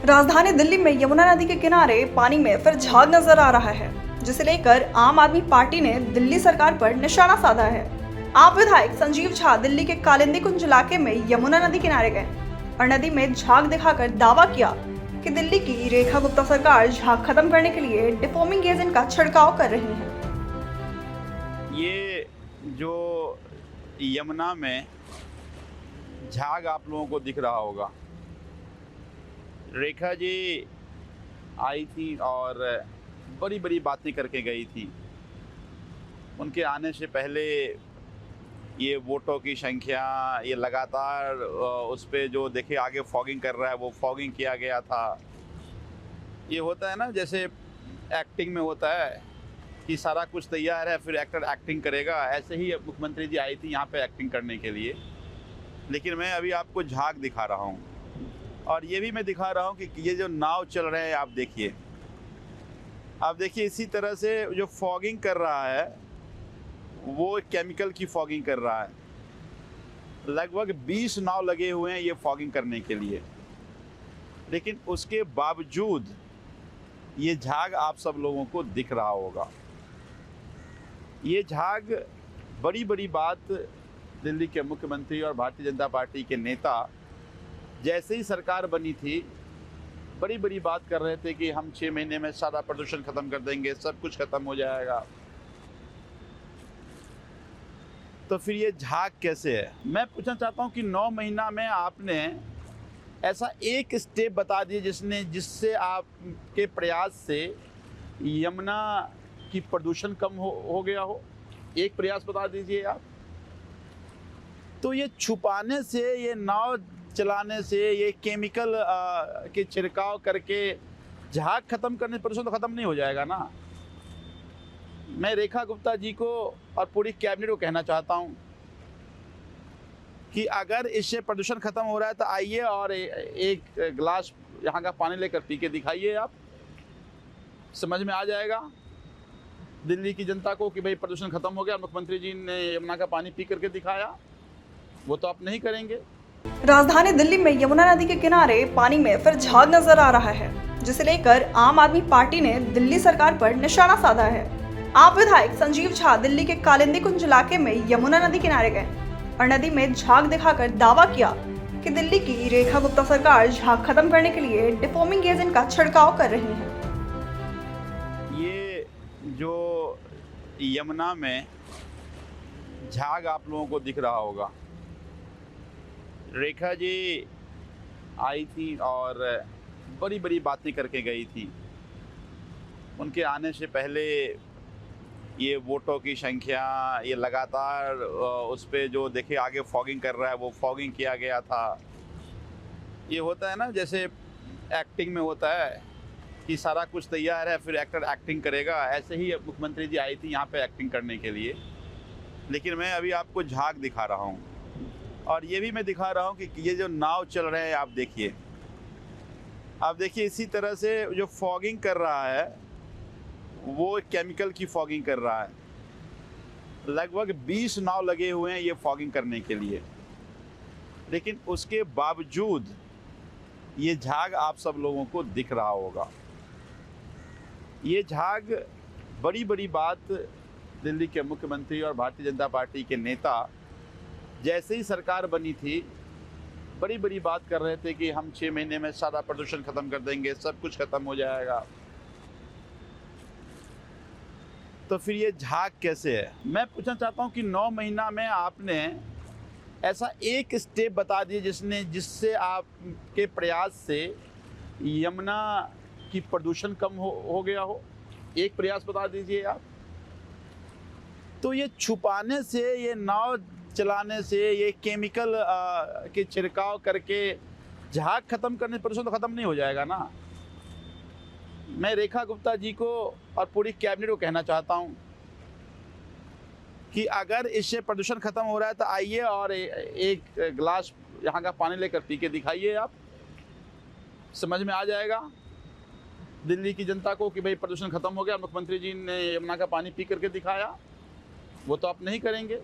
राजधानी दिल्ली में यमुना नदी के किनारे पानी में फिर झाग नजर आ रहा है, जिसे लेकर आम आदमी पार्टी ने दिल्ली सरकार पर निशाना साधा है। आप विधायक संजीव झा दिल्ली के कालिंदी कुंज इलाके में यमुना नदी किनारे गए और नदी में झाग दिखाकर दावा किया कि दिल्ली की रेखा गुप्ता सरकार झाग खत्म करने के लिए डिफोमिंग एजेंट का छिड़काव कर रही है। ये जो यमुना में झाग आप लोगों को दिख रहा होगा, रेखा जी आई थी और बड़ी बड़ी बातें करके गई थी। उनके आने से पहले ये वोटों की संख्या, ये लगातार उस पर जो देखिए आगे फॉगिंग कर रहा है वो फॉगिंग किया गया था। ये होता है ना, जैसे एक्टिंग में होता है कि सारा कुछ तैयार है फिर एक्टर एक्टिंग करेगा, ऐसे ही मुख्यमंत्री जी आई थी यहाँ पे एक्टिंग करने के लिए। लेकिन मैं अभी आपको झाग दिखा रहा हूँ और ये भी मैं दिखा रहा हूँ कि ये जो नाव चल रहे हैं आप देखिए इसी तरह से जो फॉगिंग कर रहा है वो केमिकल की फॉगिंग कर रहा है। लगभग 20 नाव लगे हुए हैं ये फॉगिंग करने के लिए, लेकिन उसके बावजूद ये झाग आप सब लोगों को दिख रहा होगा। ये झाग बड़ी बड़ी बात दिल्ली के मुख्यमंत्री और भारतीय जनता पार्टी के नेता जैसे ही सरकार बनी थी बड़ी बड़ी बात कर रहे थे कि हम 6 महीने में सारा प्रदूषण खत्म कर देंगे, सब कुछ खत्म हो जाएगा। तो फिर ये झाग कैसे है? मैं पूछना चाहता हूँ कि 9 महीना में आपने ऐसा एक स्टेप बता दिए जिससे आपके प्रयास से यमुना की प्रदूषण कम हो गया हो। एक प्रयास बता दीजिए आप। तो ये छुपाने से, ये नाव चलाने से, ये केमिकल के छिड़काव करके झाग खत्म करने, प्रदूषण तो खत्म नहीं हो जाएगा ना। मैं रेखा गुप्ता जी को और पूरी कैबिनेट को कहना चाहता हूँ कि अगर इससे प्रदूषण खत्म हो रहा है तो आइए और एक गिलास यहाँ का पानी लेकर पी के दिखाइए। आप समझ में आ जाएगा दिल्ली की जनता को कि भाई प्रदूषण खत्म हो गया। मुख्यमंत्री जी ने यमुना का पानी पी करके दिखाया, वो तो आप नहीं करेंगे। राजधानी दिल्ली में यमुना नदी के किनारे पानी में फिर झाग नजर आ रहा है, जिसे लेकर आम आदमी पार्टी ने दिल्ली सरकार पर निशाना साधा है। आप विधायक संजीव झा दिल्ली के कालिंदी कुंज इलाके में यमुना नदी किनारे गए और नदी में झाग दिखाकर दावा किया कि दिल्ली की रेखा गुप्ता सरकार झाग खत्म करने के लिए डिफोमिंग एजेंट का छिड़काव कर रही है। ये जो यमुना में झाग आप लोगों को दिख रहा होगा, रेखा जी आई थी और बड़ी बड़ी बातें करके गई थी। उनके आने से पहले ये वोटों की संख्या, ये लगातार उस पर जो देखिए आगे फॉगिंग कर रहा है वो फॉगिंग किया गया था। ये होता है ना, जैसे एक्टिंग में होता है कि सारा कुछ तैयार है फिर एक्टर एक्टिंग करेगा, ऐसे ही मुख्यमंत्री जी आई थी यहाँ पे एक्टिंग करने के लिए। लेकिन मैं अभी आपको झाग दिखा रहा हूँ और ये भी मैं दिखा रहा हूँ कि ये जो नाव चल रहे हैं आप देखिए इसी तरह से जो फॉगिंग कर रहा है वो केमिकल की फॉगिंग कर रहा है। लगभग 20 नाव लगे हुए हैं ये फॉगिंग करने के लिए, लेकिन उसके बावजूद ये झाग आप सब लोगों को दिख रहा होगा। ये झाग बड़ी बड़ी बात दिल्ली के मुख्यमंत्री और भारतीय जनता पार्टी के नेता जैसे ही सरकार बनी थी बड़ी बड़ी बात कर रहे थे कि हम 6 महीने में सारा प्रदूषण खत्म कर देंगे, सब कुछ खत्म हो जाएगा। तो फिर ये झाग कैसे है? मैं पूछना चाहता हूँ कि 9 महीना में आपने ऐसा एक स्टेप बता दिए जिससे आपके प्रयास से यमुना की प्रदूषण कम हो गया हो। एक प्रयास बता दीजिए आप। तो ये छुपाने से, ये नाव चलाने से, ये केमिकल के छिड़काव करके झाग खत्म करने, प्रदूषण तो खत्म नहीं हो जाएगा ना। मैं रेखा गुप्ता जी को और पूरी कैबिनेट को कहना चाहता हूँ कि अगर इससे प्रदूषण खत्म हो रहा है तो आइए और एक गिलास यहाँ का पानी लेकर पी के दिखाइए। आप समझ में आ जाएगा दिल्ली की जनता को कि भाई प्रदूषण खत्म हो गया। मुख्यमंत्री जी ने यमुना का पानी पी करके दिखाया, वो तो आप नहीं करेंगे।